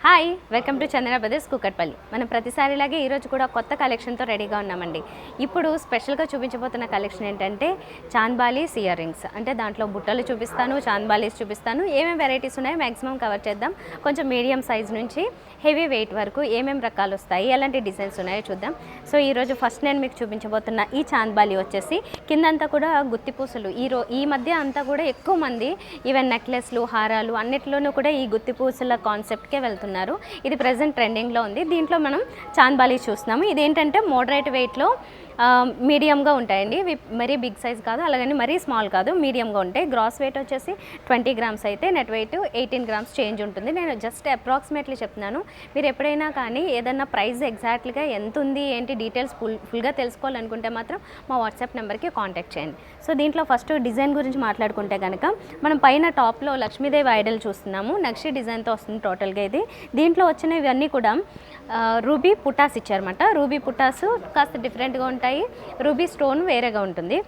Hi welcome to Chandana brothers Kukatpally. మనం ప్రతిసారిలాగే ఈరోజు కూడా కొత్త కలెక్షన్తో రెడీగా ఉన్నామండి. ఇప్పుడు స్పెషల్గా చూపించబోతున్న కలెక్షన్ ఏంటంటే చాంద్బాలీస్ ఇయర్ రింగ్స్. అంటే దాంట్లో బుట్టలు చూపిస్తాను, చాంద్బాలీస్ చూపిస్తాను, ఏమేమి వెరైటీస్ ఉన్నాయో మ్యాక్సిమం కవర్ చేద్దాం. కొంచెం మీడియం సైజ్ నుంచి హెవీ వెయిట్ వరకు ఏమేమి రకాలు వస్తాయి, ఎలాంటి డిజైన్స్ ఉన్నాయో చూద్దాం. సో ఈరోజు ఫస్ట్ నేను మీకు చూపించబోతున్న ఈ చాంద్బాలి వచ్చేసి కిందంతా కూడా గుత్తి పూసలు. ఈ మధ్య అంతా కూడా ఎక్కువ మంది ఈవెన్ నెక్లెస్లు, హారాలు అన్నిట్లోనూ కూడా ఈ గుత్తి పూసల కాన్సెప్ట్కే వెళ్తున్నారు. ఇది ప్రెజెంట్ ట్రెండింగ్లో ఉంది. దీంట్లో మనం చాంద్బాలి చూస్తున్నాము. ఇదేంటంటే మోడరేట్ వెయిట్లో మీడియంగా ఉంటాయండి. ఇవి మరీ బిగ్ సైజ్ కాదు, అలాగని మరీ స్మాల్ కాదు, మీడియంగా ఉంటాయి. గ్రాస్ వెయిట్ వచ్చేసి 20 గ్రామ్స్ అయితే నెట్ వెయిట్ 18 గ్రామ్స్ చేంజ్ ఉంటుంది. నేను జస్ట్ అప్రాక్సిమేట్లీ చెప్తున్నాను. మీరు ఎప్పుడైనా కానీ ఏదన్నా ప్రైస్ ఎగ్జాక్ట్గా ఎంత ఉంది ఏంటి డీటెయిల్స్ ఫుల్గా తెలుసుకోవాలనుకుంటే మాత్రం మా వాట్సాప్ నెంబర్కి కాంటాక్ట్ చేయండి. సో దీంట్లో ఫస్ట్ డిజైన్ గురించి మాట్లాడుకుంటే కనుక మనం పైన టాప్లో లక్ష్మీదేవి ఐడల్ చూస్తున్నాము. నక్షి డిజైన్తో వస్తుంది టోటల్గా ఇది. దీంట్లో వచ్చిన ఇవన్నీ కూడా రూబీ పుటాస్ ఇచ్చారన్నమాట. రూబీ పుటాస్ కాస్త డిఫరెంట్గా ఉంటాయి, రూబీ స్టోన్ వేరేగా ఉంటుంది.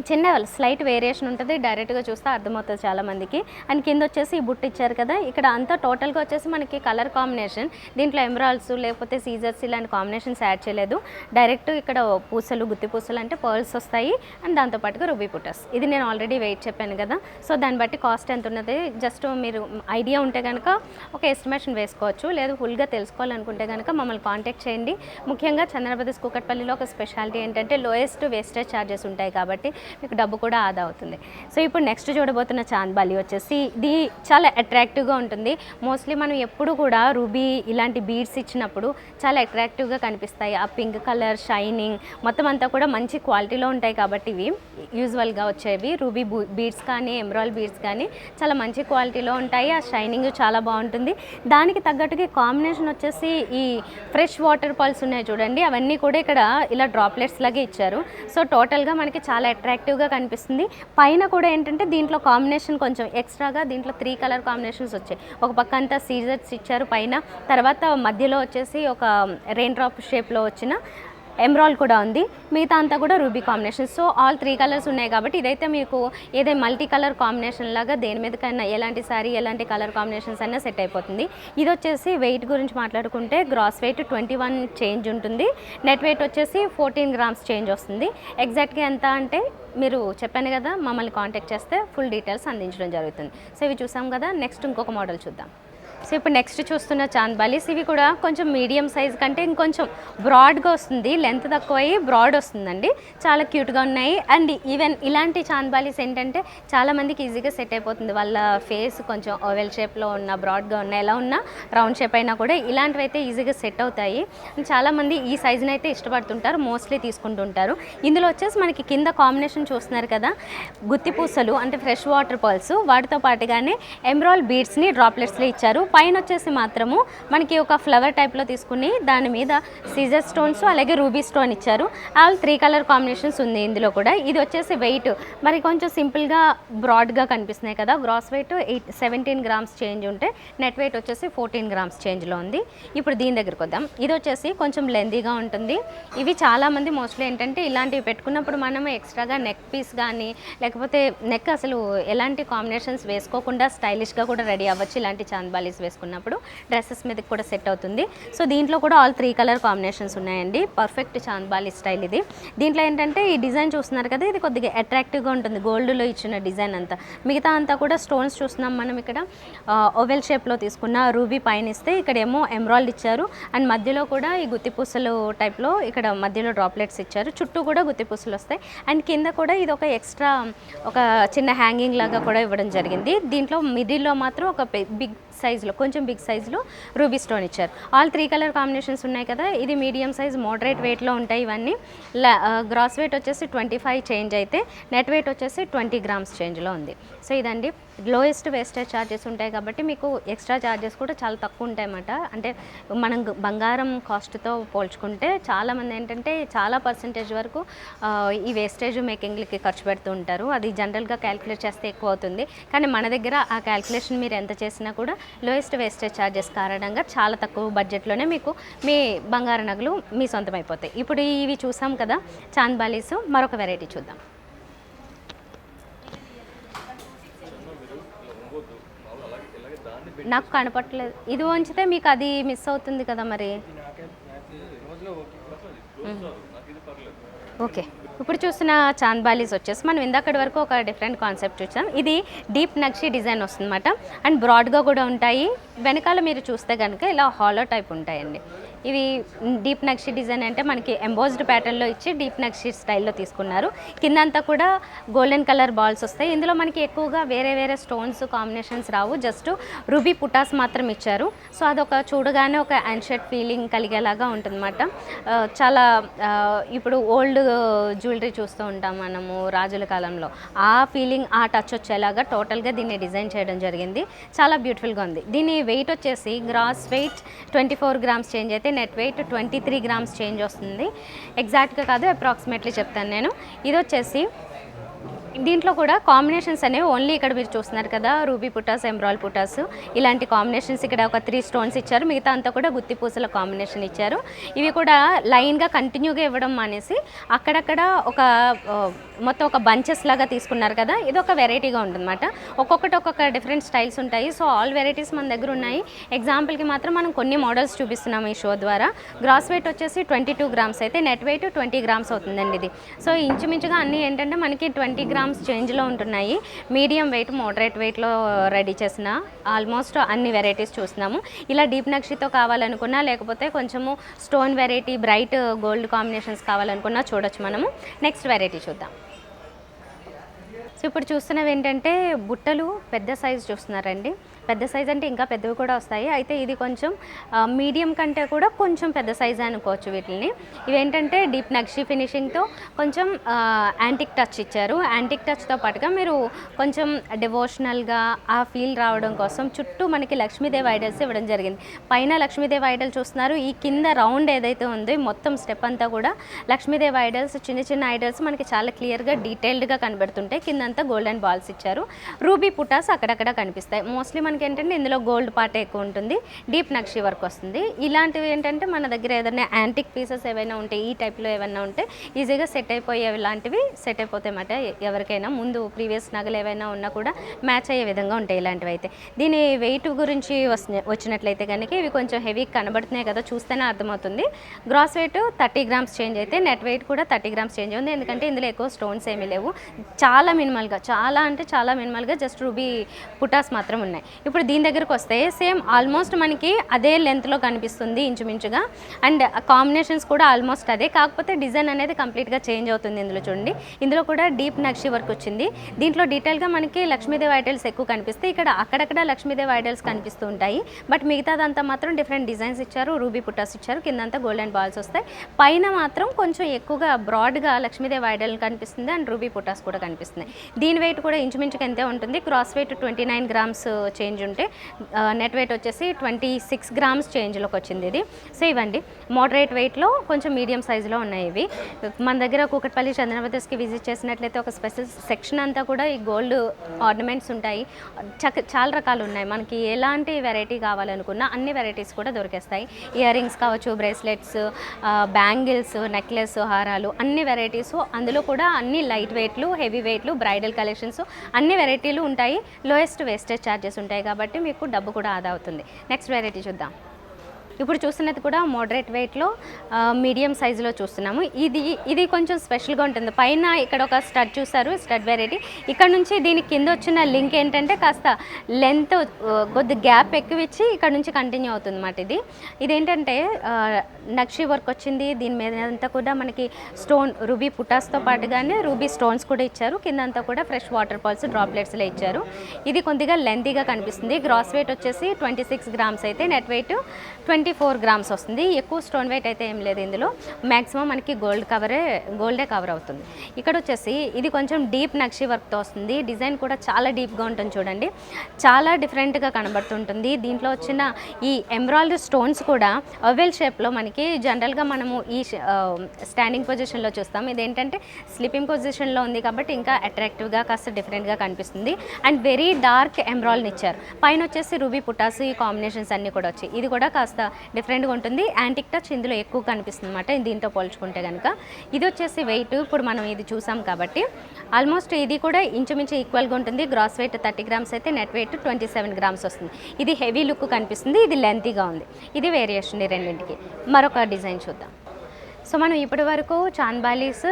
చిన్న స్లైట్ వేరియేషన్ ఉంటుంది, డైరెక్ట్గా చూస్తే అర్థమవుతుంది చాలామందికి. అండ్ కింద వచ్చేసి ఈ బుట్ట ఇచ్చారు కదా, ఇక్కడ అంతా టోటల్గా వచ్చేసి మనకి కలర్ కాంబినేషన్. దీంట్లో ఎమరాల్డ్స్ లేకపోతే సీజర్స్ ఇలాంటి కాంబినేషన్స్ యాడ్ చేయలేదు. డైరెక్ట్ ఇక్కడ పూసలు, గుత్తి పూసలు అంటే పర్ల్స్ వస్తాయి. అండ్ దాంతోపాటుగా రూబీ పుటాస్. ఇది నేను ఆల్రెడీ వెయిట్ చెప్పాను కదా, సో దాన్ని బట్టి కాస్ట్ ఎంత ఉన్నది జస్ట్ మీరు ఐడియా ఉంటే కనుక ఒక ఎస్టిమేషన్ వేసుకోవచ్చు. లేదు ఫుల్గా తెలుసుకోవాలనుకుంటే కనుక మమ్మల్ని కాంటాక్ట్ చేయండి. ముఖ్యంగా చందన బ్రదర్స్ కూకట్పల్లిలో ఒక స్పెషాలిటీ ఏంటంటే లోయెస్ట్ వేస్టేజ్ ఛార్జెస్ ఉంటాయి కాబట్టి మీకు డబ్బు కూడా ఆదా అవుతుంది. సో ఇప్పుడు నెక్స్ట్ చూడబోతున్న చాంద్బాలి వచ్చేసి ఇది చాలా అట్రాక్టివ్గా ఉంటుంది. మోస్ట్లీ మనం ఎప్పుడు కూడా రూబీ ఇలాంటి బీడ్స్ ఇచ్చినప్పుడు చాలా అట్రాక్టివ్గా కనిపిస్తాయి. ఆ పింక్ కలర్ షైనింగ్ మొత్తం అంతా కూడా మంచి క్వాలిటీలో ఉంటాయి కాబట్టి ఇవి యూజువల్గా వచ్చేవి రూబీ బీడ్స్ కానీ ఎమరాల్డ్ బీడ్స్ కానీ చాలా మంచి క్వాలిటీలో ఉంటాయి. ఆ షైనింగ్ చాలా బాగుంటుంది. దానికి తగ్గట్టుగా కాంబినేషన్ వచ్చేసి ఈ ఫ్రెష్ వాటర్ పల్స్ ఉన్నాయి చూడండి, అవన్నీ కూడా ఇక్కడ ఇలా డ్రాప్లెట్స్ లాగే ఇచ్చారు. సో టోటల్గా మనకి చాలా అట్రాక్టివ్గా కనిపిస్తుంది. పైన కూడా ఏంటంటే దీంట్లో కాంబినేషన్ కొంచెం ఎక్స్ట్రాగా దీంట్లో 3 కలర్ కాంబినేషన్స్ వచ్చాయి. ఒక పక్క అంతా సీజర్స్ ఇచ్చారు పైన, తర్వాత మధ్యలో వచ్చేసి ఒక రెయిన్ డ్రాప్ షేప్లో వచ్చిన ఎమరాల్డ్ కూడా ఉంది. మిగతా అంతా కూడా ruby combination. So all 3 colours ఉన్నాయి కాబట్టి ఇదైతే మీకు ఏదైనా మల్టీ కలర్ కాంబినేషన్ లాగా దేని మీదకైనా ఎలాంటి సారీ ఎలాంటి కలర్ కాంబినేషన్స్ అయినా సెట్ అయిపోతుంది. ఇది వచ్చేసి వెయిట్ గురించి మాట్లాడుకుంటే గ్రాస్ వెయిట్ 21 చేంజ్ ఉంటుంది. నెట్ వెయిట్ వచ్చేసి 14 గ్రామ్స్ చేంజ్ వస్తుంది. ఎగ్జాక్ట్గా ఎంత అంటే మీరు చెప్పాను కదా, మమ్మల్ని కాంటాక్ట్ చేస్తే ఫుల్ డీటెయిల్స్ అందించడం జరుగుతుంది. సో ఇవి చూసాం కదా, నెక్స్ట్ ఇంకొక మోడల్ చూద్దాం. సో ఇప్పుడు నెక్స్ట్ చూస్తున్న చాంద్బాలీస్ ఇవి కూడా కొంచెం మీడియం సైజ్ కంటే ఇంకొంచెం బ్రాడ్గా వస్తుంది, లెంత్ తక్కువ అయ్యి బ్రాడ్ వస్తుందండి. చాలా క్యూట్గా ఉన్నాయి. అండ్ ఈవెన్ ఇలాంటి చాంద్బాలీస్ ఏంటంటే చాలామందికి ఈజీగా సెట్ అయిపోతుంది. వాళ్ళ ఫేస్ కొంచెం ఓవెల్ షేప్లో ఉన్న బ్రాడ్గా ఉన్న ఎలా ఉన్నా రౌండ్ షేప్ అయినా కూడా ఇలాంటివి అయితే ఈజీగా సెట్ అవుతాయి. చాలామంది ఈ సైజుని అయితే ఇష్టపడుతుంటారు, మోస్ట్లీ తీసుకుంటుంటారు. ఇందులో వచ్చేసి మనకి కింద కాంబినేషన్ చూస్తున్నారు కదా, గుత్తి పూసలు అంటే ఫ్రెష్ వాటర్ పర్ల్స్, వాటితో పాటుగానే ఎమరాల్డ్ బీడ్స్ని డ్రాప్లెట్స్లో ఇచ్చారు. పైన వచ్చేసి మాత్రము మనకి ఒక ఫ్లవర్ టైప్లో తీసుకుని దాని మీద సీజర్ స్టోన్స్ అలాగే రూబీ స్టోన్ ఇచ్చారు. ఆల్ 3 కలర్ కాంబినేషన్స్ ఉంది ఇందులో కూడా. ఇది వచ్చేసి వెయిట్ మరి కొంచెం సింపుల్గా బ్రాడ్గా కనిపిస్తున్నాయి కదా, గ్రాస్ వెయిట్ 17 గ్రామ్స్ చేంజ్ ఉంటే నెట్ వెయిట్ వచ్చేసి 14 గ్రామ్స్ చేంజ్లో ఉంది. ఇప్పుడు దీని దగ్గరికి వద్దాం. ఇది వచ్చేసి కొంచెం లెందీగా ఉంటుంది. ఇవి చాలామంది మోస్ట్లీ ఏంటంటే ఇలాంటివి పెట్టుకున్నప్పుడు మనం ఎక్స్ట్రాగా నెక్ పీస్ కానీ లేకపోతే నెక్ అసలు ఎలాంటి కాంబినేషన్స్ వేసుకోకుండా స్టైలిష్గా కూడా రెడీ అవ్వచ్చు. ఇలాంటి చాంద్బాలీస్ వేసుకున్నప్పుడు డ్రెస్సెస్ మీద కూడా సెట్ అవుతుంది. సో దీంట్లో కూడా ఆల్ 3 కలర్ కాంబినేషన్స్ ఉన్నాయండి. పర్ఫెక్ట్ చాంద్బాలి స్టైల్ ఇది. దీంట్లో ఏంటంటే ఈ డిజైన్ చూస్తున్నారు కదా, ఇది కొద్దిగా అట్రాక్టివ్గా ఉంటుంది. గోల్డ్లో ఇచ్చిన డిజైన్ అంతా, మిగతా అంతా కూడా స్టోన్స్ చూస్తున్నాం మనం. ఇక్కడ ఓవెల్ షేప్లో తీసుకున్న రూబీ పైన ఇస్తే ఇక్కడేమో ఎమరాల్డ్ ఇచ్చారు. అండ్ మధ్యలో కూడా ఈ గుత్తి పూసలు టైప్లో ఇక్కడ మధ్యలో డ్రాప్లెట్స్ ఇచ్చారు. చుట్టూ కూడా గుత్తి పూసలు వస్తాయి. అండ్ కింద కూడా ఇది ఒక ఎక్స్ట్రా ఒక చిన్న హ్యాంగింగ్ లాగా కూడా ఇవ్వడం జరిగింది. దీంట్లో మిడిల్లో మాత్రం ఒక బిగ్ సైజులో కొంచెం బిగ్ సైజులో రూబీ స్టోన్ ఇచ్చారు. ఆల్ 3 కలర్ కాంబినేషన్స్ ఉన్నాయి కదా. ఇది మీడియం సైజ్ మోడరేట్ వెయిట్లో ఉంటాయి ఇవన్నీ. గ్రాస్ వెయిట్ వచ్చేసి 25 చేంజ్ అయితే నెట్ వెయిట్ వచ్చేసి 20 గ్రామ్స్ చేంజ్లో ఉంది. సో ఇదండి లోయెస్ట్ వేస్టేజ్ ఛార్జెస్ ఉంటాయి కాబట్టి మీకు ఎక్స్ట్రా ఛార్జెస్ కూడా చాలా తక్కువ ఉంటాయి అన్నమాట. అంటే మనం బంగారం కాస్ట్తో పోల్చుకుంటే చాలామంది ఏంటంటే చాలా పర్సెంటేజ్ వరకు ఈ వేస్టేజ్ మేకింగ్లకి ఖర్చు పెడుతూ ఉంటారు. అది జనరల్గా క్యాలిక్యులేట్ చేస్తే ఎక్కువ అవుతుంది. కానీ మన దగ్గర ఆ క్యాలిక్యులేషన్ మీరు ఎంత చేసినా కూడా లోయెస్ట్ వేస్టేజ్ ఛార్జెస్ కారణంగా చాలా తక్కువ బడ్జెట్లోనే మీకు మీ బంగారు నగలు మీ సొంతం అయిపోతాయి. ఇప్పుడు ఇవి చూసాం కదా చాంద్బాలీస్, మరొక వెరైటీ చూద్దాం. నాకు కనపట్లేదు. ఇది ఉంచితే మీకు అది మిస్ అవుతుంది కదా మరి. ఓకే, ఇప్పుడు చూసిన చాంద్ బాలీస్ వచ్చేసి మనం ఇందాకటి వరకు ఒక డిఫరెంట్ కాన్సెప్ట్ చూసాం. ఇది డీప్ నక్షి డిజైన్ వస్తుందన్నమాట. అండ్ బ్రాడ్గా కూడా ఉంటాయి. వెనకాల మీరు చూస్తే కనుక ఇలా హాలో టైప్ ఉంటాయండి. ఇవి డీప్ నక్షి డిజైన్ అంటే మనకి ఎంబోజ్డ్ ప్యాటర్న్లో ఇచ్చి డీప్ నక్షి స్టైల్లో తీసుకున్నారు. కిందంతా కూడా గోల్డెన్ కలర్ బాల్స్ వస్తాయి. ఇందులో మనకి ఎక్కువగా వేరే వేరే స్టోన్స్ కాంబినేషన్స్ రావు, జస్ట్ రూబీ పుటాస్ మాత్రం ఇచ్చారు. సో అదొక చూడగానే ఒక యాన్షెట్ ఫీలింగ్ కలిగేలాగా ఉంటుందన్నమాట. చాలా ఇప్పుడు ఓల్డ్ జ్యువెలరీ చూస్తూ ఉంటాం మనము రాజుల కాలంలో, ఆ ఫీలింగ్ ఆ టచ్ వచ్చేలాగా టోటల్గా దీన్ని డిజైన్ చేయడం జరిగింది. చాలా బ్యూటిఫుల్గా ఉంది. దీని వెయిట్ వచ్చేసి గ్రాస్ వెయిట్ 24 గ్రామ్స్ చేంజ్ అయితే నెట్ వెయిట్ 23 గ్రామ్స్ చేంజ్ వస్తుంది. ఎగ్జాక్ట్గా కాదు, అప్రాక్సిమేట్లీ చెప్తాను నేను. ఇది వచ్చేసి దీంట్లో కూడా కాంబినేషన్స్ అనేవి ఓన్లీ ఇక్కడ మీరు చూస్తున్నారు కదా, రూబీ పుటాస్, ఎమ్రాల్ పుటాస్, ఇలాంటి కాంబినేషన్స్ ఇక్కడ ఒక 3 స్టోన్స్ ఇచ్చారు. మిగతా అంతా కూడా గుత్తి పూసల కాంబినేషన్ ఇచ్చారు. ఇవి కూడా లైన్గా కంటిన్యూగా ఇవ్వడం మానేసి అక్కడక్కడ ఒక మొత్తం ఒక బంచెస్ లాగా తీసుకున్నారు కదా, ఇది ఒక వెరైటీగా ఉంటుందన్నమాట. ఒక్కొక్కటి ఒక్కొక్క డిఫరెంట్ స్టైల్స్ ఉంటాయి. సో ఆల్ వెరైటీస్ మన దగ్గర ఉన్నాయి. ఎగ్జాంపుల్కి మాత్రం మనం కొన్ని మోడల్స్ చూపిస్తున్నాము ఈ షో ద్వారా. గ్రాస్ వెయిట్ వచ్చేసి 22 గ్రామ్స్ అయితే నెట్ వెయిట్ 20 గ్రామ్స్ అవుతుందండి ఇది. సో ఇంచుమించుగా అన్నీ ఏంటంటే మనకి 20 గ్రామ్స్ చేంజ్లో ఉంటున్నాయి. మీడియం వెయిట్, మోడరేట్ వెయిట్లో రెడీ చేసిన ఆల్మోస్ట్ అన్ని వెరైటీస్ చూస్తున్నాము. ఇలా డీప్ నక్షితో కావాలనుకున్నా, లేకపోతే కొంచెము stone variety, bright gold combinations కావాలనుకున్నా చూడొచ్చు మనము. నెక్స్ట్ వెరైటీ చూద్దాం. సో ఇప్పుడు చూస్తున్నవి ఏంటంటే బుట్టలు పెద్ద సైజు చూస్తున్నారండి. పెద్ద సైజ్ అంటే ఇంకా పెద్దవి కూడా వస్తాయి. అయితే ఇది కొంచెం మీడియం కంటే కూడా కొంచెం పెద్ద సైజ్ అనుకోవచ్చు వీటిని. ఇవేంటంటే డీప్ నక్షి ఫినిషింగ్తో కొంచెం యాంటిక్ టచ్ ఇచ్చారు. యాంటిక్ టచ్తో పాటుగా మీరు కొంచెం డివోషనల్గా ఆ ఫీల్ రావడం కోసం చుట్టూ మనకి లక్ష్మీదేవి ఐడల్స్ ఇవ్వడం జరిగింది. పైన లక్ష్మీదేవి ఐడల్ చూస్తున్నారు. ఈ కింద రౌండ్ ఏదైతే ఉందో మొత్తం స్టెప్ అంతా కూడా లక్ష్మీదేవి ఐడల్స్, చిన్న చిన్న ఐడల్స్ మనకి చాలా క్లియర్గా డీటెయిల్డ్గా కనబడుతుంటాయి. కిందంతా గోల్డెన్ బాల్స్ ఇచ్చారు. రూబీ పుటాస్ అక్కడక్కడ కనిపిస్తాయి. మోస్ట్లీ మనకి ఏంటంటే ఇందులో గోల్డ్ పార్ట్ ఎక్కువ ఉంటుంది, డీప్ నక్షి వర్క్ వస్తుంది. ఇలాంటివి ఏంటంటే మన దగ్గర ఏదైనా యాంటిక్ పీసెస్ ఏవైనా ఉంటే, ఈ టైప్లో ఏమైనా ఉంటే ఈజీగా సెట్ అయిపోయేవి, లాంటివి సెట్ అయిపోతాయి అన్నమాట. ఎవరికైనా ముందు ప్రీవియస్ నగలు ఏవైనా ఉన్నా కూడా మ్యాచ్ అయ్యే విధంగా ఉంటాయి ఇలాంటివి అయితే. దీని వెయిట్ గురించి వచ్చినట్లయితే కనుక ఇవి కొంచెం హెవీ కనబడుతున్నాయి కదా, చూస్తేనే అర్థమవుతుంది. గ్రాస్ వెయిట్ 30 గ్రామ్స్ చేంజ్ అయితే నెట్ వెయిట్ కూడా 30 గ్రామ్స్ చేంజ్ ఉంది. ఎందుకంటే ఇందులో ఎక్కువ స్టోన్స్ ఏమీ లేవు. చాలా మినిమల్గా, చాలా అంటే చాలా మినిమల్గా జస్ట్ రూబీ పుటాస్ మాత్రం ఉన్నాయి. ఇప్పుడు దీని దగ్గరకు వస్తే సేమ్ ఆల్మోస్ట్ మనకి అదే లెంత్లో కనిపిస్తుంది ఇంచుమించుగా. అండ్ కాంబినేషన్స్ కూడా ఆల్మోస్ట్ అదే, కాకపోతే డిజైన్ అనేది కంప్లీట్గా చేంజ్ అవుతుంది. ఇందులో చూడండి, ఇందులో కూడా డీప్ నక్షి వర్క్ వచ్చింది. దీంట్లో డీటెయిల్గా మనకి లక్ష్మీదేవి ఐడల్స్ ఎక్కువ కనిపిస్తాయి. ఇక్కడ అక్కడక్కడ లక్ష్మీదేవి ఐడల్స్ కనిపిస్తూ ఉంటాయి. బట్ మిగతాదంతా మాత్రం డిఫరెంట్ డిజైన్స్ ఇచ్చారు, రూబీ పుటాస్ ఇచ్చారు. కిందంతా గోల్డెన్ బాల్స్ వస్తాయి. పైన మాత్రం కొంచెం ఎక్కువగా బ్రాడ్గా లక్ష్మీదేవి ఐడల్ కనిపిస్తుంది అండ్ రూబీ పుటాస్ కూడా కనిపిస్తున్నాయి. దీని వెయిట్ కూడా ఇంచుమించుగా ఎంతే ఉంటుంది. క్రాస్ వెయిట్ 29 గ్రామ్స్ చేంజ్ ఉంటే నెట్ వెయిట్ వచ్చేసి 26 గ్రామ్స్ చేంజ్లోకి వచ్చింది ఇది. సో ఇవ్వండి మోడరేట్ వెయిట్లో కొంచెం మీడియం సైజులో ఉన్నాయి ఇవి. మన దగ్గర కూకట్పల్లి చందన బ్రదర్స్కి విజిట్ చేసినట్లయితే ఒక స్పెషల్ సెక్షన్ అంతా కూడా ఈ గోల్డ్ ఆర్నమెంట్స్ ఉంటాయి. చాలా రకాలు ఉన్నాయి. మనకి ఎలాంటి వెరైటీ కావాలనుకున్నా అన్ని వెరైటీస్ కూడా దొరికేస్తాయి. ఇయర్ రింగ్స్ కావచ్చు, బ్రేస్లెట్స్, బ్యాంగిల్స్, నెక్లెస్, హారాలు, అన్ని వెరైటీస్. అందులో కూడా అన్ని లైట్ వెయిట్లు, హెవీ వెయిట్లు, బ్రైడల్ కలెక్షన్స్ అన్ని వెరైటీలు ఉంటాయి. లోయెస్ట్ వేస్టేజ్ ఛార్జెస్ ఉంటాయి కాబట్టి మీకు డబ్బు కూడా ఆదా అవుతుంది. నెక్స్ట్ వెరైటీ చూద్దాం. ఇప్పుడు చూస్తున్నది కూడా మోడరేట్ వెయిట్లో మీడియం సైజులో చూస్తున్నాము. ఇది కొంచెం స్పెషల్గా ఉంటుంది. పైన ఇక్కడ ఒక స్టడ్ చూస్తారు, స్టడ్ వెరైటీ. ఇక్కడ నుంచి దీని కింద వచ్చిన లింక్ ఏంటంటే కాస్త లెంత్ కొద్ది గ్యాప్ ఎక్కువ ఇచ్చి ఇక్కడ నుంచి కంటిన్యూ అవుతుంది అన్నమాట. ఇదేంటంటే నక్షి వర్క్ వచ్చింది. దీని మీద అంతా కూడా మనకి స్టోన్ రూబీ పుటాస్తో పాటుగానే రూబీ స్టోన్స్ కూడా ఇచ్చారు. కిందంతా కూడా ఫ్రెష్ వాటర్ పాల్స్ డ్రాప్లెట్స్లో ఇచ్చారు. ఇది కొద్దిగా లెంతీగా కనిపిస్తుంది. గ్రాస్ వెయిట్ వచ్చేసి 26 గ్రామ్స్ అయితే నెట్ వెయిట్ 24 గ్రామ్స్ వస్తుంది. ఎక్కువ స్టోన్ వెయిట్ అయితే ఏం లేదు ఇందులో. మ్యాక్సిమం మనకి గోల్డే కవర్ అవుతుంది. ఇక్కడ వచ్చేసి ఇది కొంచెం డీప్ నక్షి వర్క్తో వస్తుంది. డిజైన్ కూడా చాలా డీప్గా ఉంటుంది చూడండి, చాలా డిఫరెంట్గా కనబడుతుంటుంది. దీంట్లో వచ్చిన ఈ ఎమరాల్డ్ స్టోన్స్ కూడా ఓవెల్ షేప్లో మనకి జనరల్గా మనము ఈ స్టాండింగ్ పొజిషన్లో చూస్తాం. ఇదేంటంటే స్లీపింగ్ పొజిషన్లో ఉంది కాబట్టి ఇంకా అట్రాక్టివ్గా కాస్త డిఫరెంట్గా కనిపిస్తుంది. అండ్ వెరీ డార్క్ ఎమరాల్డ్ని ఇచ్చారు. పైన వచ్చేసి రూబీ పుటాస్, ఈ కాంబినేషన్స్ అన్నీ కూడా వచ్చాయి. ఇది కూడా కాస్త డిఫరెంట్గా ఉంటుంది. యాంటిక్ టచ్ ఇందులో ఎక్కువ కనిపిస్తుంది అనమాట దీంతో పోల్చుకుంటే కనుక. ఇది వచ్చేసి వెయిట్ ఇప్పుడు మనం ఇది చూసాం కాబట్టి ఆల్మోస్ట్ ఇది కూడా ఇంచుమించు ఈక్వల్గా ఉంటుంది. గ్రాస్ వెయిట్ 30 గ్రామ్స్ అయితే నెట్ వెయిట్ 27 గ్రామ్స్ వస్తుంది. ఇది హెవీ లుక్ కనిపిస్తుంది, ఇది లెంతీగా ఉంది. ఇది వేరియేషన్ ఈ రెండింటికి. మరొక డిజైన్ చూద్దాం. సో మనం ఇప్పటి వరకు చాన్బాలీస్,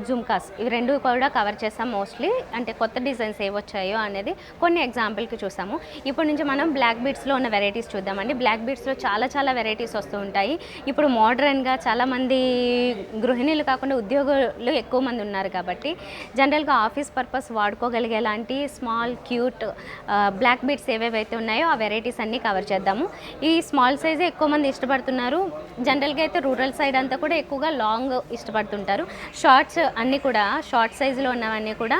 జుమ్కాస్ ఇవి రెండు కూడా కవర్ చేస్తాం మోస్ట్లీ. అంటే కొత్త డిజైన్స్ ఏవి వచ్చాయో అనేది కొన్ని ఎగ్జాంపుల్కి చూసాము. ఇప్పటి నుంచి మనం బ్లాక్ బీడ్స్లో ఉన్న వెరైటీస్ చూద్దామండి. బ్లాక్ బీడ్స్లో చాలా వెరైటీస్ వస్తూ ఉంటాయి. ఇప్పుడు మోడర్న్గా చాలామంది గృహిణీలు కాకుండా ఉద్యోగులు ఎక్కువ మంది ఉన్నారు కాబట్టి జనరల్గా ఆఫీస్ పర్పస్ వాడుకోగలిగేలాంటి స్మాల్ క్యూట్ బ్లాక్ బీడ్స్ ఏవేవైతే ఉన్నాయో ఆ వెరైటీస్ అన్నీ కవర్ చేద్దాము. ఈ స్మాల్ సైజే ఎక్కువ మంది ఇష్టపడుతున్నారు. జనరల్గా అయితే రూరల్ సైడ్ అంతా కూడా ఎక్కువగా లాంగ్ ఇష్టపడుతుంటారు. షార్ట్స్ అన్నీ కూడా షార్ట్ సైజులో ఉన్నవన్నీ కూడా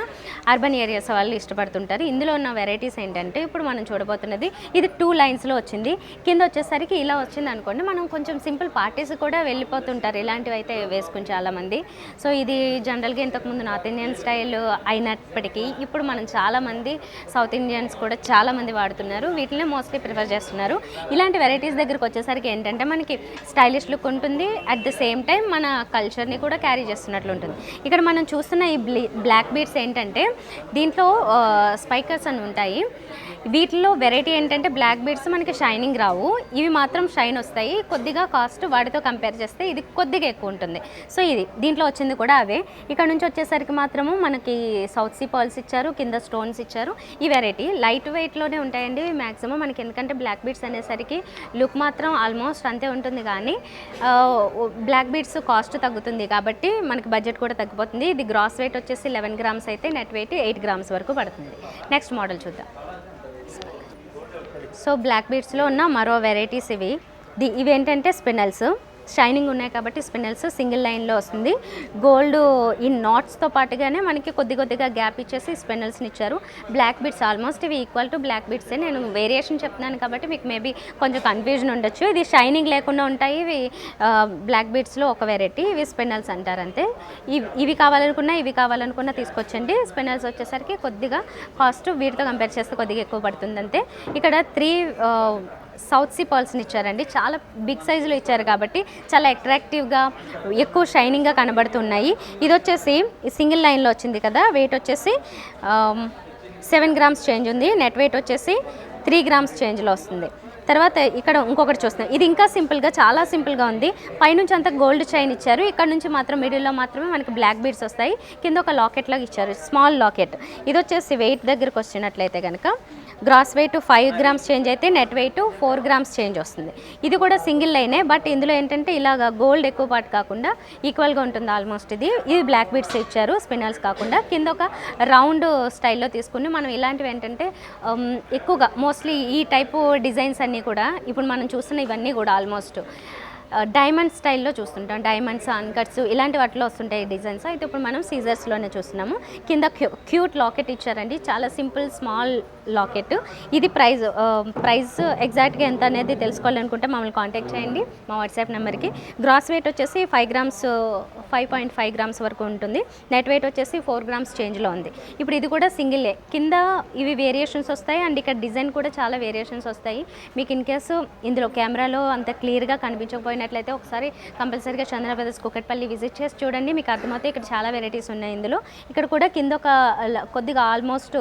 అర్బన్ ఏరియాస్ వాళ్ళు ఇష్టపడుతుంటారు. ఇందులో ఉన్న వెరైటీస్ ఏంటంటే ఇప్పుడు మనం చూడబోతున్నది ఇది 2 లైన్స్లో వచ్చింది. కింద వచ్చేసరికి ఇలా వచ్చింది అనుకోండి, మనం కొంచెం సింపుల్ పార్టీస్ కూడా వెళ్ళిపోతుంటారు ఇలాంటివి అయితే వేసుకుని చాలామంది. సో ఇది జనరల్గా ఇంతకుముందు నార్త్ ఇండియన్ స్టైల్ అయినప్పటికీ ఇప్పుడు మనం చాలామంది సౌత్ ఇండియన్స్ కూడా చాలామంది వాడుతున్నారు. వీటిని మోస్ట్లీ ప్రిఫర్ చేస్తున్నారు. ఇలాంటి వెరైటీస్ దగ్గరికి వచ్చేసరికి ఏంటంటే మనకి స్టైలిష్ లుక్ ఉంటుంది, అట్ ద సేమ్ టైం మన కల్చర్ని కూడా క్యారీ చేస్తున్నట్లు ఉంటుంది. ఇక్కడ మనం చూస్తున్న ఈ బ్లాక్ బీడ్స్ ఏంటంటే దీంట్లో స్పైకర్స్ అని ఉంటాయి. వీటిలో వెరైటీ ఏంటంటే బ్లాక్ బీడ్స్ మనకి షైనింగ్ రావు, ఇవి మాత్రం షైన్ వస్తాయి. కొద్దిగా కాస్ట్ వాటితో కంపేర్ చేస్తే ఇది కొద్దిగా ఎక్కువ ఉంటుంది. సో ఇది దీంట్లో వచ్చింది కూడా అవే. ఇక్కడ నుంచి వచ్చేసరికి మాత్రము మనకి సౌత్ సీ పర్ల్స్ ఇచ్చారు, కింద స్టోన్స్ ఇచ్చారు. ఈ వెరైటీ లైట్ వెయిట్లోనే ఉంటాయండి మ్యాక్సిమం మనకి, ఎందుకంటే బ్లాక్ బీడ్స్ అనేసరికి లుక్ మాత్రం ఆల్మోస్ట్ అంతే ఉంటుంది కానీ బ్లాక్ బీడ్స్ కాస్ట్ తగ్గుతుంది కాబట్టి మనకి బడ్జెట్ కూడా తగ్గిపోతుంది. ఇది గ్రాస్ వెయిట్ వచ్చేసి 11 గ్రామ్స్ అయితే నెట్ వెయిట్ 8 గ్రామ్స్ వరకు పడుతుంది. నెక్స్ట్ మోడల్ చూద్దాం. సో బ్లాక్ బీడ్స్లో ఉన్న మరో వెరైటీస్ ఇవి ఏంటంటే స్పినల్స్. షైనింగ్ ఉన్నాయి కాబట్టి స్పినల్స్ సింగిల్ లైన్లో వస్తుంది. గోల్డ్ ఈ నాట్స్తో పాటుగానే మనకి కొద్దిగా గ్యాప్ ఇచ్చేసి స్పినల్స్ని ఇచ్చారు. బ్లాక్ బీడ్స్ ఆల్మోస్ట్ ఇవి ఈక్వల్ టు బ్లాక్ బీడ్సే. నేను వేరియేషన్ చెప్తున్నాను కాబట్టి మీకు మేబీ కొంచెం కన్ఫ్యూజన్ ఉండొచ్చు. ఇది షైనింగ్ లేకుండా ఉంటాయి. ఇవి బ్లాక్ బీడ్స్లో ఒక వెరైటీ, ఇవి స్పినల్స్ అంటారు అంతే. ఇవి కావాలనుకున్నా తీసుకొచ్చండి. స్పినల్స్ వచ్చేసరికి కొద్దిగా కాస్ట్ వీటితో కంపేర్ చేస్తే కొద్దిగా ఎక్కువ పడుతుంది అంతే. ఇక్కడ 3 సౌత్ సీ పర్ల్స్ని ఇచ్చారండి. చాలా బిగ్ సైజులో ఇచ్చారు కాబట్టి చాలా అట్రాక్టివ్గా ఎక్కువ షైనింగ్గా కనబడుతున్నాయి. ఇది వచ్చేసి సింగిల్ లైన్లో వచ్చింది కదా, వెయిట్ వచ్చేసి 7 గ్రామ్స్ చేంజ్ ఉంది. నెట్ వెయిట్ వచ్చేసి 3 గ్రామ్స్ చేంజ్లో వస్తుంది. తర్వాత ఇక్కడ ఇంకొకటి చూస్తున్నాం, ఇది ఇంకా సింపుల్గా చాలా సింపుల్గా ఉంది. పైనుంచి అంతా గోల్డ్ చైన్ ఇచ్చారు, ఇక్కడ నుంచి మాత్రం మిడిల్లో మాత్రమే మనకి బ్లాక్ బీడ్స్ వస్తాయి. కింద ఒక లాకెట్ లాగా ఇచ్చారు, స్మాల్ లాకెట్. ఇది వచ్చేసి వెయిట్ దగ్గరికి వచ్చినట్లయితే కనుక గ్రాస్ వెయిట్ 5 గ్రామ్స్ చేంజ్ అయితే నెట్ వెయిట్ 4 గ్రామ్స్ చేంజ్ వస్తుంది. ఇది కూడా సింగిల్ లైనే, బట్ ఇందులో ఏంటంటే ఇలాగ గోల్డ్ ఎక్కువ పాటు కాకుండా ఈక్వల్గా ఉంటుంది ఆల్మోస్ట్. ఇది బ్లాక్ బీడ్స్ ఇచ్చారు, స్పినల్స్ కాకుండా. కింద ఒక రౌండ్ స్టైల్లో తీసుకుని మనం ఇలాంటివి ఏంటంటే ఎక్కువగా మోస్ట్లీ ఈ టైపు డిజైన్స్ అన్నీ కూడా ఇప్పుడు మనం చూస్తున్న ఇవన్నీ కూడా ఆల్మోస్ట్ డైమండ్ స్టైల్లో చూస్తుంటాం. డైమండ్స్, అన్కట్స్ ఇలాంటి వాటిలో వస్తుంటాయి డిజైన్స్. అయితే ఇప్పుడు మనం సీజర్స్లోనే చూస్తున్నాము. కింద క్యూట్ లాకెట్ ఇచ్చారండి, చాలా సింపుల్ స్మాల్ లాకెట్. ఇది ప్రైస్ ఎగ్జాక్ట్గా ఎంత అనేది తెలుసుకోవాలనుకుంటే మమ్మల్ని కాంటాక్ట్ చేయండి మా వాట్సాప్ నెంబర్కి. గ్రాస్ వెయిట్ వచ్చేసి 5.5 గ్రామ్స్ వరకు ఉంటుంది. నెట్ వెయిట్ వచ్చేసి 4 గ్రామ్స్ చేంజ్లో ఉంది. ఇప్పుడు ఇది కూడా సింగిలే. కింద ఇవి వేరియేషన్స్ వస్తాయి అండ్ ఇక్కడ డిజైన్ కూడా చాలా వేరియేషన్స్ వస్తాయి. మీకు ఇన్ కేసు ఇందులో కెమెరాలో అంత క్లియర్గా కనిపించకపోయినట్లయితే ఒకసారి కంపల్సరీగా చందన బ్రదర్స్ కూకట్పల్లి విజిట్ చేసి చూడండి, మీకు అర్థమవుతాయి. ఇక్కడ చాలా వెరైటీస్ ఉన్నాయి ఇందులో. ఇక్కడ కూడా కింద ఒక కొద్దిగా ఆల్మోస్ట్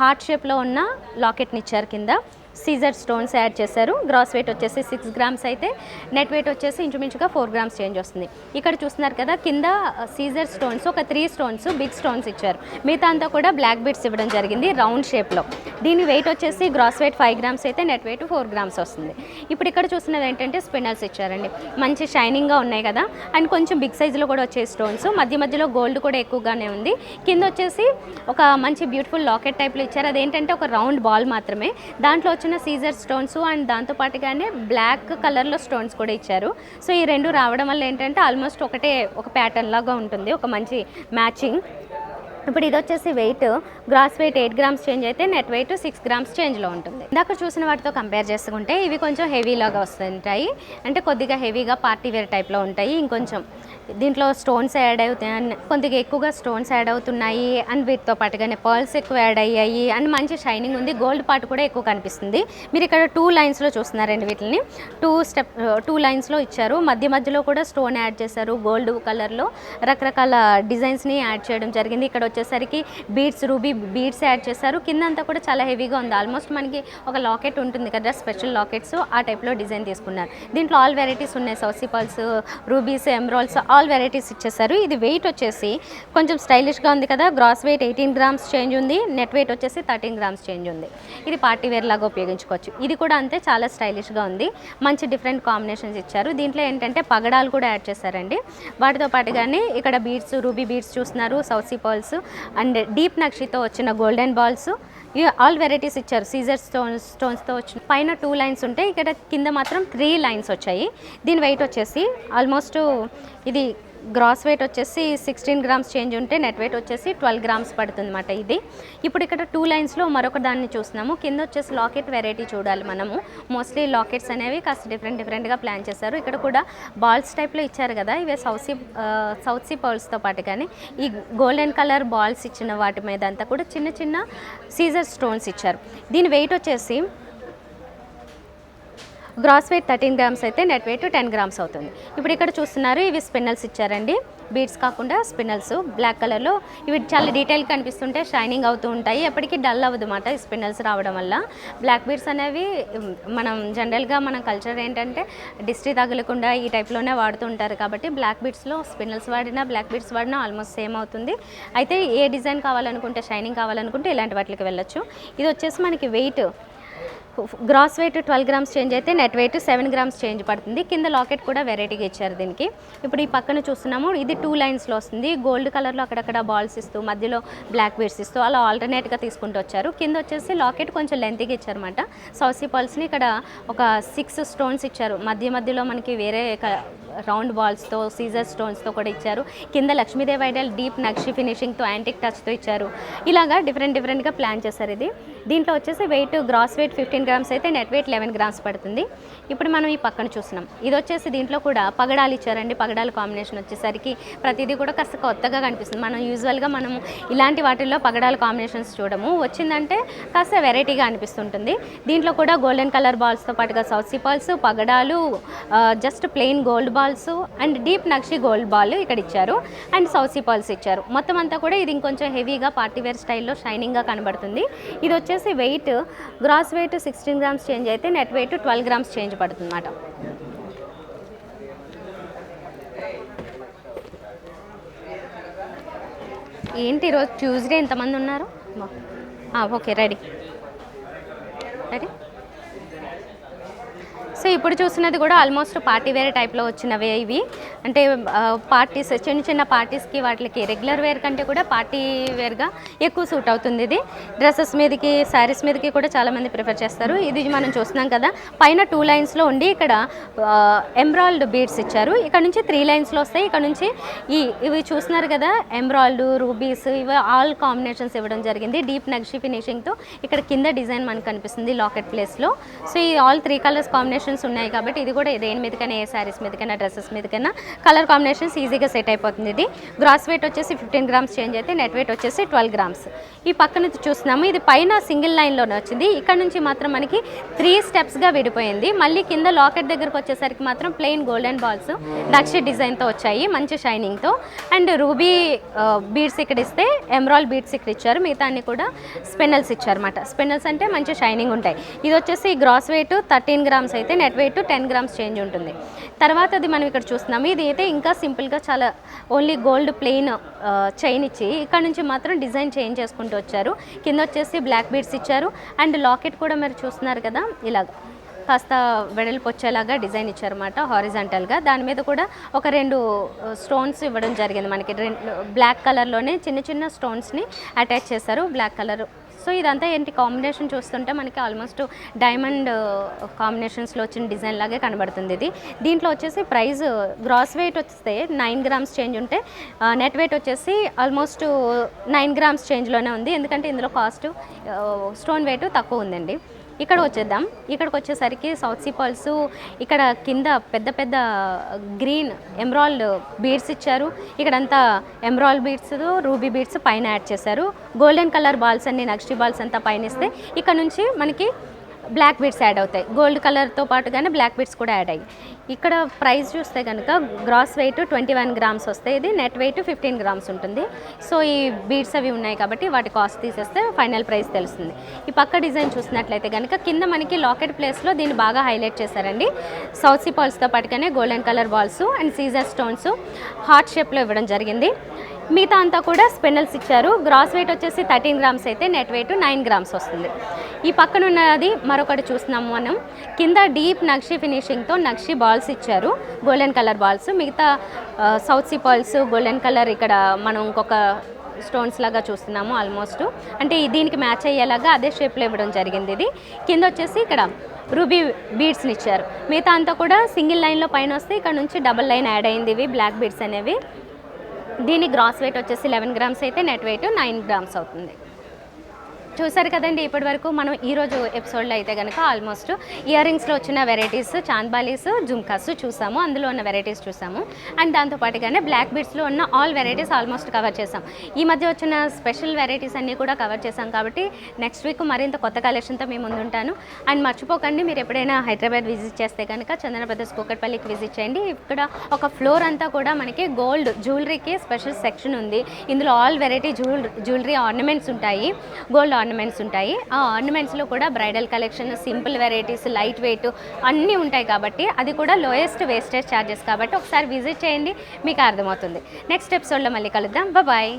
హార్ట్ షేప్లో ఉన్న లాకెట్ని ఇచ్చారు. కింద సీజర్ స్టోన్స్ యాడ్ చేశారు. గ్రాస్ వెయిట్ వచ్చేసి 6 గ్రామ్స్ అయితే నెట్ వెయిట్ వచ్చేసి ఇంచుమించుగా 4 గ్రామ్స్ చేంజ్ వస్తుంది. ఇక్కడ చూస్తున్నారు కదా, కింద సీజర్ స్టోన్స్ ఒక 3 స్టోన్స్ బిగ్ స్టోన్స్ ఇచ్చారు. మిగతా అంతా కూడా బ్లాక్ బీడ్స్ ఇవ్వడం జరిగింది రౌండ్ షేప్లో. దీని వెయిట్ వచ్చేసి గ్రాస్ వెయిట్ 5 గ్రామ్స్ అయితే నెట్ వెయిట్ 4 గ్రామ్స్ వస్తుంది. ఇప్పుడు ఇక్కడ చూస్తున్నది ఏంటంటే స్పినల్స్ ఇచ్చారండి. మంచి షైనింగ్గా ఉన్నాయి కదా, అండ్ కొంచెం బిగ్ సైజులో కూడా వచ్చే స్టోన్స్. మధ్యలో గోల్డ్ కూడా ఎక్కువగానే ఉంది. కింద వచ్చేసి ఒక మంచి బ్యూటిఫుల్ లాకెట్ టైప్లో ఇచ్చారు. అదేంటంటే ఒక రౌండ్ బాల్ మాత్రమే. దాంట్లో వచ్చిన సీజర్ స్టోన్స్ అండ్ దాంతోపాటుగానే బ్లాక్ కలర్లో స్టోన్స్ కూడా ఇచ్చారు. సో ఈ రెండు రావడం వల్ల ఏంటంటే ఆల్మోస్ట్ ఒక ప్యాటర్న్ లాగా ఉంటుంది, ఒక మంచి మ్యాచింగ్. ఇప్పుడు ఇది వచ్చేసి weight, gross weight 8 grams change అయితే నెట్ వెయిట్ 6 గ్రామ్స్ చేంజ్లో ఉంటుంది. ఇందాక చూసిన వాటితో కంపేర్ చేసుకుంటే ఇవి కొంచెం హెవీలాగా వస్తుంటాయి, అంటే కొద్దిగా హెవీగా పార్టీ వేర్ టైప్లో ఉంటాయి. ఇంకొంచెం దీంట్లో స్టోన్స్ యాడ్ అవుతాయి, కొద్దిగా ఎక్కువగా స్టోన్స్ యాడ్ అవుతున్నాయి, అండ్ వీటితో పాటుగానే పర్ల్స్ ఎక్కువ యాడ్ అయ్యాయి, అండ్ మంచి షైనింగ్ ఉంది. గోల్డ్ పార్ట్ కూడా ఎక్కువ కనిపిస్తుంది. మీరు ఇక్కడ 2 లైన్స్లో చూస్తున్నారండి, వీటిని 2 లైన్స్లో ఇచ్చారు. మధ్యలో కూడా స్టోన్ యాడ్ చేశారు. గోల్డ్ కలర్లో రకరకాల డిజైన్స్ని యాడ్ చేయడం జరిగింది. ఇక్కడ వచ్చేసరికి బీడ్స్, రూబీ బీడ్స్ యాడ్ చేశారు. కింద అంతా కూడా చాలా హెవీగా ఉంది. ఆల్మోస్ట్ మనకి ఒక లాకెట్ ఉంటుంది కదా, స్పెషల్ లాకెట్స్, ఆ టైప్లో డిజైన్ తీసుకున్నారు. దీంట్లో ఆల్ వెరైటీస్ ఉన్నాయి, సౌసీ pearls, rubies, emeralds, all varieties ఇచ్చేసారు. ఇది వెయిట్ వచ్చేసి కొంచెం స్టైలిష్గా ఉంది కదా, గ్రాస్ వెయిట్ 18 గ్రామ్స్ చేంజ్ ఉంది, నెట్ వెయిట్ వచ్చేసి 13 గ్రామ్స్ చేంజ్ ఉంది. ఇది పార్టీ వేర్ లాగా ఉపయోగించుకోవచ్చు. ఇది కూడా అంతే, చాలా స్టైలిష్గా ఉంది. మంచి డిఫరెంట్ కాంబినేషన్స్ ఇచ్చారు. దీంట్లో ఏంటంటే పగడాలు కూడా యాడ్ చేశారండి. వాటితో పాటుగానే ఇక్కడ బీడ్స్, రూబీ బీడ్స్ చూస్తున్నారు, సౌసీ పర్ల్స్ అండ్ డీప్ నక్షితో వచ్చిన గోల్డెన్ బాల్స్, ఆల్ వెరైటీస్ ఇచ్చారు. సీజర్ స్టోన్స్తో వచ్చిన పైన 2 లైన్స్ ఉంటాయి, ఇక్కడ కింద మాత్రం 3 లైన్స్ వచ్చాయి. దీని వెయిట్ వచ్చేసి ఆల్మోస్ట్ ఇది గ్రాస్ వెయిట్ వచ్చేసి 16 గ్రామ్స్ చేంజ్ ఉంటే నెట్ వెయిట్ వచ్చేసి 12 గ్రామ్స్ పడుతుంది అన్నమాట ఇది. ఇప్పుడు ఇక్కడ 2 లైన్స్లో మరొక దాన్ని చూస్తున్నాము. కింద వచ్చేసి లాకెట్ వెరైటీ చూడాలి మనము. మోస్ట్లీ లాకెట్స్ అనేవి కాస్త డిఫరెంట్గా ప్లాన్ చేశారు. ఇక్కడ కూడా బాల్స్ టైప్లో ఇచ్చారు కదా, ఇవే సౌత్ సీ పర్ల్స్తో పాటు కానీ ఈ గోల్డెన్ కలర్ బాల్స్ ఇచ్చిన వాటి మీద అంతా కూడా చిన్న చిన్న సీజర్ స్టోన్స్ ఇచ్చారు. దీని వెయిట్ వచ్చేసి గ్రాస్ వెయిట్ 13 గ్రామ్స్ అయితే నెట్ వెయిట్ 10 గ్రామ్స్ అవుతుంది. ఇప్పుడు ఇక్కడ చూస్తున్నారు, ఇవి స్పిన్నల్స్ ఇచ్చారండి. బీడ్స్ కాకుండా స్పిన్నల్స్ బ్లాక్ కలర్లో, ఇవి చాలా డీటెయిల్గా కనిపిస్తుంటే షైనింగ్ అవుతూ ఉంటాయి. ఎప్పటికీ డల్ అవ్వదు అన్నమాట ఈ స్పిన్నల్స్ రావడం వల్ల. బ్లాక్ బీడ్స్ అనేవి మనం జనరల్గా మన కల్చర్ ఏంటంటే దిష్టి తగలకుండా ఈ టైప్లోనే వాడుతూ ఉంటారు. కాబట్టి బ్లాక్ బీడ్స్లో స్పిన్నల్స్ వాడినా బ్లాక్ బీడ్స్ వాడినా ఆల్మోస్ట్ సేమ్ అవుతుంది. అయితే ఏ డిజైన్ కావాలనుకుంటే, షైనింగ్ కావాలనుకుంటే ఇలాంటి వాటికి వెళ్ళొచ్చు. ఇది వచ్చేసి మనకి weight gross weight 12 grams change అయితే నెట్ వెయిట్ 7 గ్రామ్స్ చేంజ్ పడుతుంది. కింద లాకెట్ కూడా వెరైటీగా ఇచ్చారు దీనికి. ఇప్పుడు ఈ పక్కన చూస్తున్నాము, ఇది 2 లైన్స్లో వస్తుంది. గోల్డ్ కలర్లో అక్కడక్కడ బాల్స్ ఇస్తూ, మధ్యలో బ్లాక్ బీడ్స్ ఇస్తూ అలా ఆల్టర్నేట్గా తీసుకుంటూ వచ్చారు. కింద వచ్చేసి లాకెట్ కొంచెం లెంతీగా ఇచ్చారన్నమాట. సౌసీ పర్ల్స్ని ఇక్కడ ఒక 6 స్టోన్స్ ఇచ్చారు. మధ్యలో మనకి వేరే రౌండ్ బాల్స్తో, సీజర్ స్టోన్స్తో కూడా ఇచ్చారు. కింద లక్ష్మీదేవి ఐడల్ డీప్ నక్షి ఫినిషింగ్తో, యాంటిక్ టచ్తో ఇచ్చారు. ఇలాగా డిఫరెంట్గా ప్లాన్ చేశారు ఇది. దీంట్లో వచ్చేసి వెయిట్ గ్రాస్ వెయిట్ 15 గ్రామ్స్ అయితే నెట్ వెయిట్ 11 గ్రామ్స్ పడుతుంది. ఇప్పుడు మనం ఈ పక్కన చూస్తున్నాం, ఇది వచ్చేసి దీంట్లో కూడా పగడాలు ఇచ్చారండి. పగడాల కాంబినేషన్ వచ్చేసరికి ప్రతిదీ కూడా కాస్త కొత్తగా కనిపిస్తుంది. మనం యూజువల్గా మనం ఇలాంటి వాటిల్లో పగడాల కాంబినేషన్స్ చూడము, వచ్చిందంటే కాస్త వెరైటీగా అనిపిస్తుంటుంది. దీంట్లో కూడా గోల్డెన్ కలర్ బాల్స్తో పాటుగా సౌసీ పర్ల్స్, పగడాలు, just plain gold balls and deep నక్షి గోల్డ్ బాల్ ఇక్కడ ఇచ్చారు, అండ్ సౌసీ పర్ల్స్ ఇచ్చారు. మొత్తం అంతా కూడా ఇది ఇంకొంచెం హెవీగా పార్టీ వేర్ స్టైల్లో షైనింగ్గా కనబడుతుంది. ఇది వచ్చేసి weight gross weight 16 grams change అయితే నెట్ వెయిట్ 12 గ్రామ్స్ చేంజ్ పడుతుంది అన్నమాట. ఏంటి ఈరోజు ట్యూస్డే ఎంతమంది ఉన్నారు? Okay, ready. సో ఇప్పుడు చూసినది కూడా ఆల్మోస్ట్ పార్టీ వేర్ టైప్లో వచ్చినవే ఇవి. అంటే పార్టీస్, చిన్న పార్టీస్కి వాటికి రెగ్యులర్ వేర్ కంటే కూడా పార్టీ వేర్గా ఎక్కువ సూట్ అవుతుంది. ఇది డ్రెస్సెస్ మీదకి, శారీస్ మీదకి కూడా చాలామంది ప్రిఫర్ చేస్తారు. ఇది మనం చూస్తున్నాం కదా, పైన 2 లైన్స్లో ఉండి ఇక్కడ ఎమరాల్డ్ బీడ్స్ ఇచ్చారు. ఇక్కడ నుంచి 3 లైన్స్లో వస్తాయి. ఇక్కడ నుంచి ఇవి చూస్తున్నారు కదా, ఎమరాల్డ్, రూబీస్, ఇవి ఆల్ కాంబినేషన్స్ ఇవ్వడం జరిగింది. డీప్ నక్షి ఫినిషింగ్తో ఇక్కడ కింద డిజైన్ మనకు కనిపిస్తుంది లాకెట్ ప్లేస్లో. సో ఈ ఆల్ 3 కలర్స్ కాంబినేషన్స్ ఉన్నాయి కాబట్టి ఇది కూడా దేని మీదకైనా, ఏ శారీస్ మీదకైనా, డ్రెస్సెస్ మీదకైనా కలర్ కాంబినేషన్స్ ఈజీగా సెట్ అయిపోతుంది. ఇది గ్రాస్ వెయిట్ వచ్చేసి 15 గ్రామ్స్ చేంజ్ అయితే నెట్ వెయిట్ వచ్చేసి 12 గ్రామ్స్. ఈ పక్కన చూస్తున్నాము, ఇది పైన సింగిల్ లైన్లోనే వచ్చింది. ఇక్కడ నుంచి మాత్రం మనకి 3 స్టెప్స్గా విడిపోయింది. మళ్ళీ కింద లాకెట్ దగ్గరకు వచ్చేసరికి మాత్రం ప్లెయిన్ గోల్డెన్ బాల్స్ నక్షి డిజైన్తో వచ్చాయి, మంచి షైనింగ్తో. అండ్ రూబీ బీడ్స్ ఇక్కడ ఇస్తే, ఎమరాల్డ్ బీడ్స్ ఇక్కడ ఇచ్చారు. మిగతా అన్ని కూడా స్పిన్నల్స్ ఇచ్చారన్నమాట. స్పిన్నల్స్ అంటే మంచి షైనింగ్ ఉంటాయి. ఇది వచ్చేసి గ్రాస్ వెయిట్ 13 గ్రామ్స్ అయితే నెట్ వెయిట్ 10 గ్రామ్స్ చేంజ్ ఉంటుంది. తర్వాత అది మనం ఇక్కడ చూస్తున్నాము, ఇది అయితే ఇంకా సింపుల్గా చాలా ఓన్లీ గోల్డ్ ప్లెయిన్ చైన్ ఇచ్చి ఇక్కడ నుంచి మాత్రం డిజైన్ చేంజ్ చేసుకుంటూ వచ్చారు. కింద వచ్చేసి బ్లాక్ బీడ్స్ ఇచ్చారు. అండ్ లాకెట్ కూడా మీరు చూస్తున్నారు కదా, ఇలాగ కాస్త వెడల్పు వచ్చేలాగా డిజైన్ ఇచ్చారన్నమాట, హారిజాంటల్గా. దాని మీద కూడా ఒక 2 స్టోన్స్ ఇవ్వడం జరిగింది మనకి. బ్లాక్ కలర్లోనే చిన్న స్టోన్స్ని అటాచ్ చేశారు, బ్లాక్ కలర్ సో ఇదంతా ఏంటి కాంబినేషన్ చూస్తుంటే మనకి ఆల్మోస్ట్ డైమండ్ కాంబినేషన్స్లో వచ్చిన డిజైన్ లాగే కనబడుతుంది ఇది. దీంట్లో వచ్చేసి ప్రైస్ గ్రాస్ వెయిట్ వస్తే 9 గ్రామ్స్ చేంజ్ ఉంటే నెట్ వెయిట్ వచ్చేసి ఆల్మోస్ట్ 9 గ్రామ్స్ చేంజ్లోనే ఉంది. ఎందుకంటే ఇందులో కాస్ట్ స్టోన్ వెయిట్ తక్కువ ఉందండి. ఇక్కడ వచ్చేద్దాం. ఇక్కడికి వచ్చేసరికి సౌత్ సీ పర్ల్స్ ఇక్కడ కింద పెద్ద పెద్ద గ్రీన్ ఎమరాల్డ్ బీడ్స్ ఇచ్చారు. ఇక్కడంతా ఎమరాల్డ్ బీడ్స్, రూబీ బీడ్స్ పైన యాడ్ చేశారు. గోల్డెన్ కలర్ బాల్స్ అన్ని నక్షి బాల్స్ అంతా పైన ఇస్తే ఇక్కడ నుంచి మనకి బ్లాక్ బీడ్స్ యాడ్ అవుతాయి. గోల్డ్ కలర్తో పాటుగానే బ్లాక్ బీడ్స్ కూడా యాడ్ అయ్యి. ఇక్కడ ప్రైస్ చూస్తే కనుక గ్రాస్ వెయిట్ 21 గ్రామ్స్ వస్తాయి. ఇది నెట్ వెయిట్ 15 గ్రామ్స్ ఉంటుంది. సో ఈ బీడ్స్ అవి ఉన్నాయి కాబట్టి వాటి కాస్ట్ తీసేస్తే ఫైనల్ ప్రైస్ తెలుస్తుంది. ఈ పక్క డిజైన్ చూసినట్లయితే కనుక కింద మనకి లాకెట్ ప్లేస్లో దీన్ని బాగా హైలైట్ చేశారండి. సౌత్ సీ పర్ల్స్తో పాటుగానే golden colour balls and Caesar stones heart షేప్లో ఇవ్వడం జరిగింది. మిగతా అంతా కూడా స్పెనల్స్ ఇచ్చారు. గ్రాస్ వెయిట్ వచ్చేసి 13 గ్రామ్స్ అయితే నెట్ వెయిట్ 9 గ్రామ్స్ వస్తుంది. ఈ పక్కన ఉన్నది మరొకటి చూస్తున్నాము మనం. కింద డీప్ నక్షి ఫినిషింగ్తో నక్షి బాల్స్ ఇచ్చారు, గోల్డెన్ కలర్ బాల్స్. మిగతా south sea pearls golden colour ఇక్కడ మనం ఇంకొక స్టోన్స్ లాగా చూస్తున్నాము ఆల్మోస్ట్. అంటే దీనికి మ్యాచ్ అయ్యేలాగా అదే షేప్లో ఇవ్వడం జరిగింది. ఇది కింద వచ్చేసి ఇక్కడ రూబీ బీడ్స్ని ఇచ్చారు. మిగతా అంతా కూడా సింగిల్ లైన్లో పైన వస్తే ఇక్కడ నుంచి డబుల్ లైన్ యాడ్ అయింది ఇవి బ్లాక్ బీడ్స్ అనేవి. దీని గ్రాస్ వెయిట్ వచ్చేసి 11 గ్రామ్స్ అయితే నెట్ వెయిట్ 9 గ్రామ్స్ అవుతుంది. చూసారు కదండి ఇప్పటి వరకు మనం ఈరోజు ఎపిసోడ్లో అయితే కనుక ఆల్మోస్ట్ ఇయర్ రింగ్స్లో వచ్చిన వెరైటీస్, చాంద్బాలీస్, జుమ్కాస్ చూసాము. అందులో ఉన్న వెరైటీస్ చూసాము. అండ్ దాంతోపాటుగానే బ్లాక్ బీడ్స్లో ఉన్న ఆల్ వెరైటీస్ ఆల్మోస్ట్ కవర్ చేసాం. ఈ మధ్య వచ్చిన స్పెషల్ వెరైటీస్ అన్నీ కూడా కవర్ చేసాం కాబట్టి నెక్స్ట్ వీక్ మరింత కొత్త కలెక్షన్తో మేము ముందుంటాను. అండ్ మర్చిపోకండి, మీరు ఎప్పుడైనా హైదరాబాద్ విజిట్ చేస్తే కనుక చందన బ్రదర్స్ కూకట్పల్లికి విజిట్ చేయండి. ఇక్కడ ఒక ఫ్లోర్ అంతా కూడా మనకి గోల్డ్ జ్యువెలరీకి స్పెషల్ సెక్షన్ ఉంది. ఇందులో ఆల్ వెరైటీ జ్యువెలరీ ఆర్నమెంట్స్ ఉంటాయి, గోల్డ్ ఆర్నమెంట్స్ ఉంటాయి. ఆ ఆర్నమెంట్స్లో కూడా bridal collection, simple varieties, light weight అన్నీ ఉంటాయి కాబట్టి అది కూడా లోయెస్ట్ వేస్టేజ్ ఛార్జెస్ కాబట్టి ఒకసారి విజిట్ చేయండి, మీకు అర్థమవుతుంది. నెక్స్ట్ ఎపిసోడ్లో మళ్ళీ కలుద్దాం. బాయ్.